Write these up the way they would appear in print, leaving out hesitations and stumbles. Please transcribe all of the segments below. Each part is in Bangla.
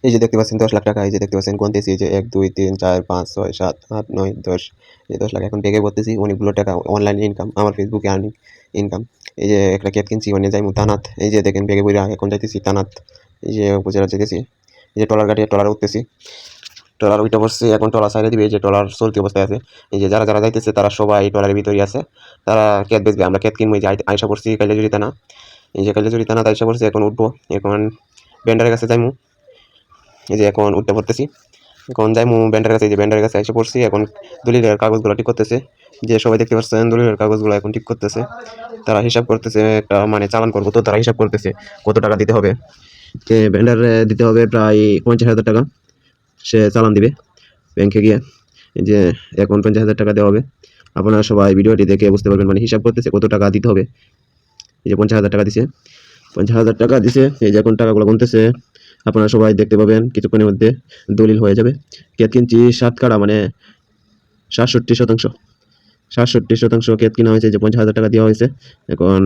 এই যে দেখতে পাচ্ছেন 10 লাখ টাকা, এই যে দেখতে পাচ্ছেন গুনতেছি, এই যে 1 2 3 4 5 6 7 8 9 10, এই 10 লাখ এখন ব্যাগে ভরতেছি। অনেকগুলো টাকা অনলাইন ইনকাম, আমার ফেসবুকে আর্নিং ইনকাম। এই যে একটা ক্ষেত কিনছি, মানে যাইমু তানাত, এই যে দেখেন ব্যাগে বইরা এখন যাইতেছি তানাত, এই যে উপজেলা যেতেছি, এই যে ট্রলার গাড়ি ট্রলার উঠতেছি, ট্রলার উইটা পড়ছে, এখন ট্রলার সাইডে দিবে, এই যে ট্রলার চলতি অবস্থায় আছে। এই যে যারা যারা যাইতেছে তারা সবাই ট্রলারের ভিতরেই আছে, তারা ক্ষেত বেচবে, আমরা ক্ষেত কিনবো। এই যে আইসা পড়ছি কাইলেজুরি থানা, এই যে কাইলেজুরি থানা আইসা পড়ছি, এখন উঠবো, এখন ব্যান্ডারের কাছে যাইমু। এই যে এখন উঠতে পড়তেছি, এখন যাইমু ব্যান্ডারের কাছে, এই যে ব্যান্ডারের কাছে আইসা পড়ছি, এখন দলিলের কাগজগুলো ঠিক করতেছে, যে সবাই দেখতে পাচ্ছেন দলিলের কাগজগুলো এখন ঠিক করতেছে, তারা হিসাব করতেছে, একটা মানে চালান করবো তো তারা হিসাব করতেছে কত টাকা দিতে হবে। ব্যান্ডারে দিতে হবে প্রায় 50,000 টাকা, সে চালান দিবে ব্যাংকে গিয়ে। এই যে এখন 50,000 টাকা দেওয়া হবে, আপনারা সবাই ভিডিওটি দেখে বুঝতে পারবেন, মানে হিসাব করতেছে কত টাকা দিতে হবে। এই যে 50,000 টাকা দিছে, 50,000 টাকা দিছে, এই যে এখন টাকাগুলো গুনতেছে, আপনারা সবাই দেখতে পাবেন কিছুক্ষণের মধ্যে দলিল হয়ে যাবে। ক্ষেত কিনছি 7 কাড়া, মানে 67%, 67% ক্ষেত কিনা হয়েছে, যে 50,000 টাকা দেওয়া হয়েছে। এখন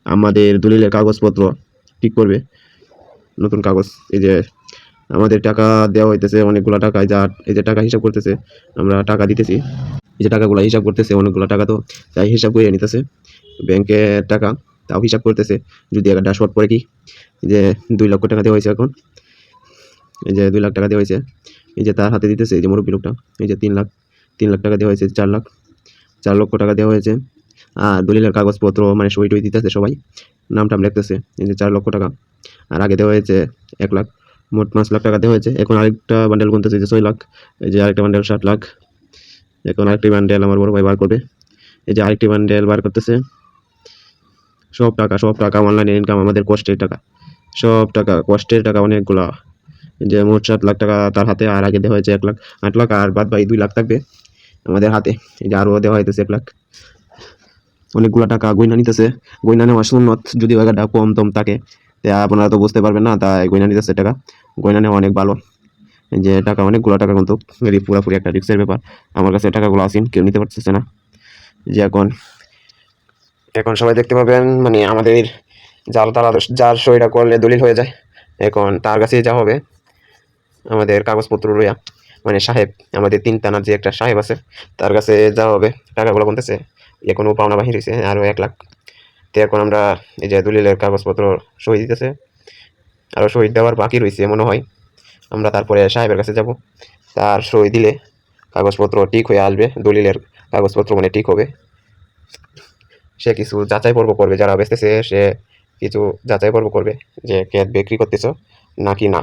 আমাদের দলিলের কাগজপত্র ঠিক করবে, নতুন কাগজ। এই যে আমাদের টাকা দেওয়া হইতেছে অনেকগুলো টাকা, এই যে টাকা হিসাব করতেছে, আমরা টাকা দিতেছি, এই যে টাকাগুলো হিসাব করতেছে, অনেকগুলো টাকা তো তাই হিসাব করে নিতেছে ব্যাংকে টাকা, তাও হিসাব করতেছে যদি একটা শর্ট পড়ে কি। এই যে 2 লক্ষ টাকা দেওয়া হয়েছে এখন, এই যে 2 লাখ টাকা দেওয়া হয়েছে, এই যে তার হাতে দিতেছে, এই যে মুরব্বী লোকটা, এই যে 3 লাখ টাকা দেওয়া হয়েছে, 4 লক্ষ টাকা দেওয়া হয়েছে। আর দলিলের কাগজপত্র মানে সই টই দিতেছে সবাই, নাম টাম লিখতেছে, এই যে 4 লক্ষ টাকা। আর আগে দেওয়া হয়েছে 1 লাখ, মোট 5 লাখ টাকা দেওয়া হয়েছে। এখন আরেকটা বান্ডেল গুনতেছে, যে 6 লাখ, এই যে আরেকটা বান্ডেল 7 লাখ। এখন আরেকটি বান্ডেল আমার বড় ভাই বার করবে, এই যে আরেকটি বান্ডেল বার করতেছে। সব টাকা অনলাইন ইনকাম, আমাদের কষ্টের টাকা, সব টাকা কষ্টের টাকা অনেকগুলা। যে মোট 7 লাখ টাকা তার হাতে, আর আগে দেওয়া হয়েছে 1 লাখ, 8 লাখ, আর বাদ বাই 2 লাখ থাকবে আমাদের হাতে। এই যে আরও দেওয়া হইতেছে 1 লাখ, অনেকগুলো টাকা গয়না নিতেছে। গয়না নেওয়া সুন্নত, যদি ওইটা কম টম থাকে তা আপনারা তো বুঝতে পারবেন না, তাই গয়না নিতেছে টাকা। গয়না নেওয়া অনেক ভালো, যে টাকা অনেকগুলো টাকা, কিন্তু পুরোপুরি একটা রিস্কের ব্যাপার। আমার কাছে টাকাগুলো আসেন, কেউ নিতে পারতেছে না। যে এখন এখন সবাই দেখতে পাবেন, মানে আমাদের যার সইটা করলে দলিল হয়ে যায়, এখন তার কাছে যা হবে আমাদের কাগজপত্র লইয়া, মানে সাহেব, আমাদের 3 থানার যে একটা সাহেব আছে, তার কাছে যা হবে। টাকাগুলো বলতেছে এখনও পাওনা বাহির হয়েছে আরও 1 লাখ। তো এখন আমরা এই যে দলিলের কাগজপত্র সই দিতেছে, আরও সই দেওয়ার বাকি রয়েছে মনে হয়। আমরা তারপরে সাহেবের কাছে যাব, তার সই দিলে কাগজপত্র ঠিক হয়ে আসবে, দলিলের কাগজপত্র মানে ঠিক হবে। সে কিছু যাচাই পর্ব করবে, যারা বেচতেছে সে কিছু যাচাই পর্ব করবে, যে ক্ষেত বিক্রি করতেছ নাকি না।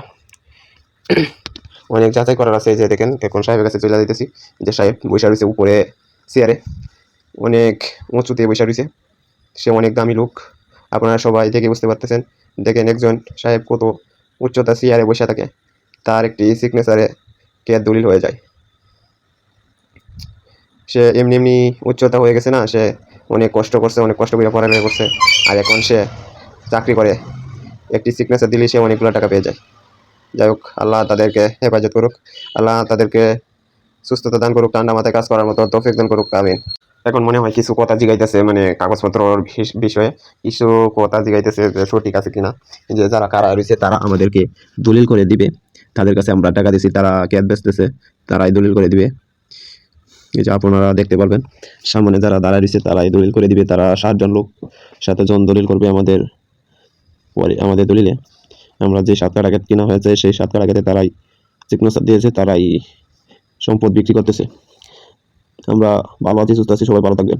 অনেক যাচাই করার আছে। যে দেখেন এখন সাহেবের কাছে চলে দিতেছি, যে সাহেব বৈশা রয়েছে উপরে চেয়ারে, অনেক উঁচুতে বৈশা রয়েছে, সে অনেক দামি লোক, আপনারা সবাই দেখে বুঝতে পারতেছেন। দেখেন একজন সাহেব কত উচ্চতা চেয়ারে বসে থাকে, তার একটি সিগনেচারে ক্ষেত দলিল হয়ে যায়। সে এমনি এমনি উচ্চতা হয়ে গেছে না, সে অনেক কষ্ট করছে, অনেক কষ্ট করে পড়ালেখা করছে, আর এখন সে চাকরি করে, একটি সিগনেচার দিলেই সে অনেকগুলো টাকা পেয়ে যায়। যাই হোক, আল্লাহ তাদেরকে হেফাজত করুক, আল্লাহ তাদেরকে সুস্থতা দান করুক, ঠান্ডা মাথায় কাজ করার মতো তৌফিক দান করুক, আমিন। এখন মনে হয় কিছু কথা জিগাইতেছে, মানে কাগজপত্রর বিষয়ে কিছু কথা জিগাইতেছে, যে সঠিক আছে কিনা। যে যারা কারা রয়েছে তারা আমাদেরকে দলিল করে দিবে, তাদের কাছে আমরা টাকা দিছি, তারা ক্যাশ বেচতেছে, তারাই দলিল করে দিবে। এই যে আপনারা দেখতে পারবেন সামনে যারা দাঁড়ায় রয়েছে তারাই দলিল করে দিবে, তারা 7 জন লোক, 7 জন দলিল করবে আমাদের পরে, আমাদের দলিলে। আমরা যে 7 কাঠা ক্ষেত কিনা হয়েছে, সেই 7 কাঠা ক্ষেতে তারাই সিগনেচার দিয়েছে, তারাই সম্পদ বিক্রি করতেছে। আমরা ভালো আছি, সুস্থ আছি, সবাই ভালো থাকবেন।